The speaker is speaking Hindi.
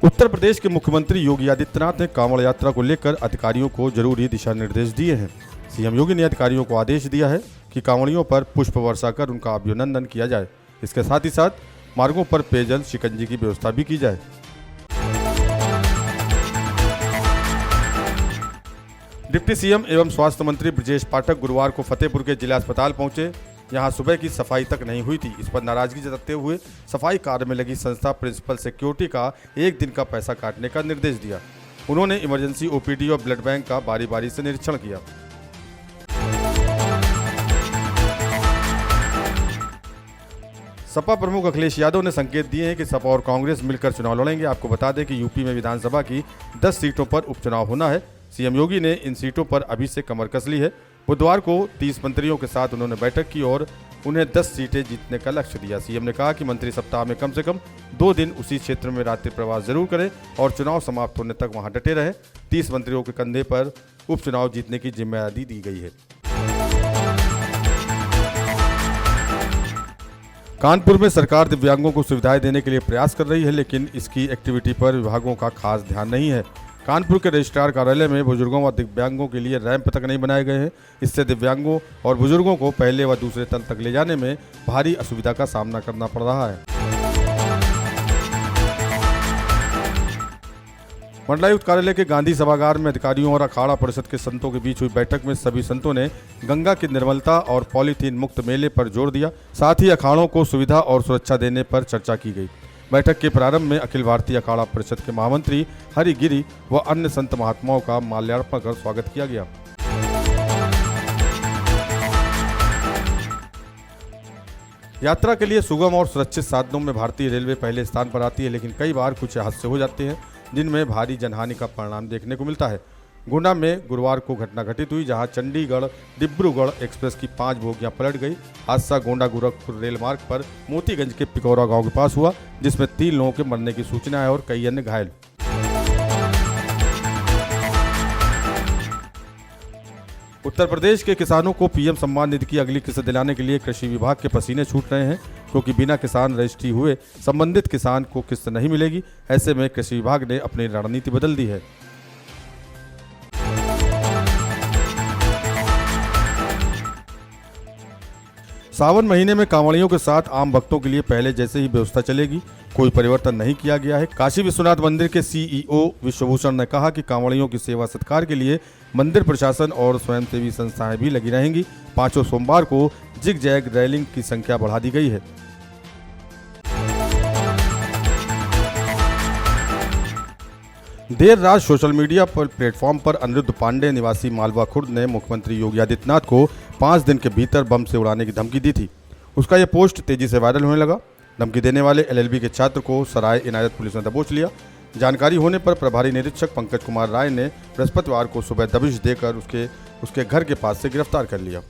उत्तर प्रदेश के मुख्यमंत्री योगी आदित्यनाथ ने कांवड़ यात्रा को लेकर अधिकारियों को जरूरी दिशा निर्देश दिए हैं। सीएम योगी ने अधिकारियों को आदेश दिया है कि कांवड़ियों पर पुष्प वर्षा कर उनका अभिनंदन किया जाए। इसके साथ ही साथ मार्गों पर पेयजल शिकंजी की व्यवस्था भी की जाए। डिप्टी सीएम एवं स्वास्थ्य मंत्री ब्रजेश पाठक गुरुवार को फतेहपुर के जिला अस्पताल पहुंचे। यहां सुबह की सफाई तक नहीं हुई थी। इस पर नाराजगी जताते हुए सफाई कार्य में लगी संस्था प्रिंसिपल सिक्योरिटी का एक दिन का पैसा काटने का निर्देश दिया। उन्होंने इमरजेंसी ओपीडी और ब्लड बैंक का बारी बारी से निरीक्षण किया। सपा प्रमुख अखिलेश यादव ने संकेत दिए हैं कि सपा और कांग्रेस मिलकर चुनाव लड़ेंगे। आपको बता दें कि यूपी में विधानसभा की 10 सीटों पर उपचुनाव होना है। सीएम योगी ने इन सीटों पर अभी से कमर कस ली है। बुधवार को 30 मंत्रियों के साथ उन्होंने बैठक की और उन्हें 10 सीटें जीतने का लक्ष्य दिया। सीएम ने कहा कि मंत्री सप्ताह में कम से कम 2 दिन उसी क्षेत्र में रात्रि प्रवास जरूर करें और चुनाव समाप्त होने तक वहां डटे रहें। 30 मंत्रियों के कंधे पर उपचुनाव जीतने की जिम्मेदारी दी गई है। कानपुर में सरकार दिव्यांगों को सुविधाएं देने के लिए प्रयास कर रही है, लेकिन इसकी एक्टिविटी पर विभागों का खास ध्यान नहीं है। कानपुर के रजिस्ट्रार कार्यालय में बुजुर्गों व दिव्यांगों के लिए रैंप तक नहीं बनाए गए हैं। इससे दिव्यांगों और बुजुर्गों को पहले व दूसरे तल तक ले जाने में भारी असुविधा का सामना करना पड़ रहा है। मंडलायुक्त कार्यालय के गांधी सभागार में अधिकारियों और अखाड़ा परिषद के संतों के बीच हुई बैठक में सभी संतों ने गंगा की निर्मलता और पॉलीथीन मुक्त मेले पर जोर दिया। साथ ही अखाड़ों को सुविधा और सुरक्षा देने पर चर्चा की गई। बैठक के प्रारंभ में अखिल भारतीय अखाड़ा परिषद के महामंत्री हरि गिरी व अन्य संत महात्माओं का माल्यार्पण कर स्वागत किया गया। यात्रा के लिए सुगम और सुरक्षित साधनों में भारतीय रेलवे पहले स्थान पर आती है, लेकिन कई बार कुछ हादसे हो जाते हैं जिनमें भारी जनहानि का परिणाम देखने को मिलता है। गोंडा में गुरुवार को घटना घटित हुई, जहां चंडीगढ़ डिब्रूगढ़ एक्सप्रेस की 5 बोगियां पलट गई। हादसा गोंडा गोरखपुर रेल मार्ग पर मोतीगंज के पिकौरा गांव के पास हुआ, जिसमें 3 लोगों के मरने की सूचना है और कई अन्य घायल। उत्तर प्रदेश के किसानों को पीएम सम्मान निधि की अगली किस्त दिलाने के लिए कृषि विभाग के पसीने छूट रहे हैं, क्योंकि बिना किसान रजिस्ट्री हुए संबंधित किसान को किस्त नहीं मिलेगी। ऐसे में कृषि विभाग ने अपनी रणनीति बदल दी है। सावन महीने में कांवड़ियों के साथ आम भक्तों के लिए पहले जैसे ही व्यवस्था चलेगी, कोई परिवर्तन नहीं किया गया है। काशी विश्वनाथ मंदिर के सीईओ विश्वभूषण ने कहा कि कांवड़ियों की सेवा सत्कार के लिए मंदिर प्रशासन और स्वयंसेवी संस्थाएं भी लगी रहेंगी। 5 सोमवार को जिग जैग रैलिंग की संख्या बढ़ा दी गई है। देर रात सोशल मीडिया पर प्लेटफॉर्म पर अनिरुद्ध पांडे निवासी मालवा खुर्द ने मुख्यमंत्री योगी आदित्यनाथ को 5 दिन के भीतर बम से उड़ाने की धमकी दी थी। उसका यह पोस्ट तेजी से वायरल होने लगा। धमकी देने वाले एलएलबी के छात्र को सराय इनायत पुलिस ने दबोच लिया। जानकारी होने पर प्रभारी निरीक्षक पंकज कुमार राय ने बृहस्पतिवार को सुबह दबिश देकर उसके घर के पास से गिरफ्तार कर लिया।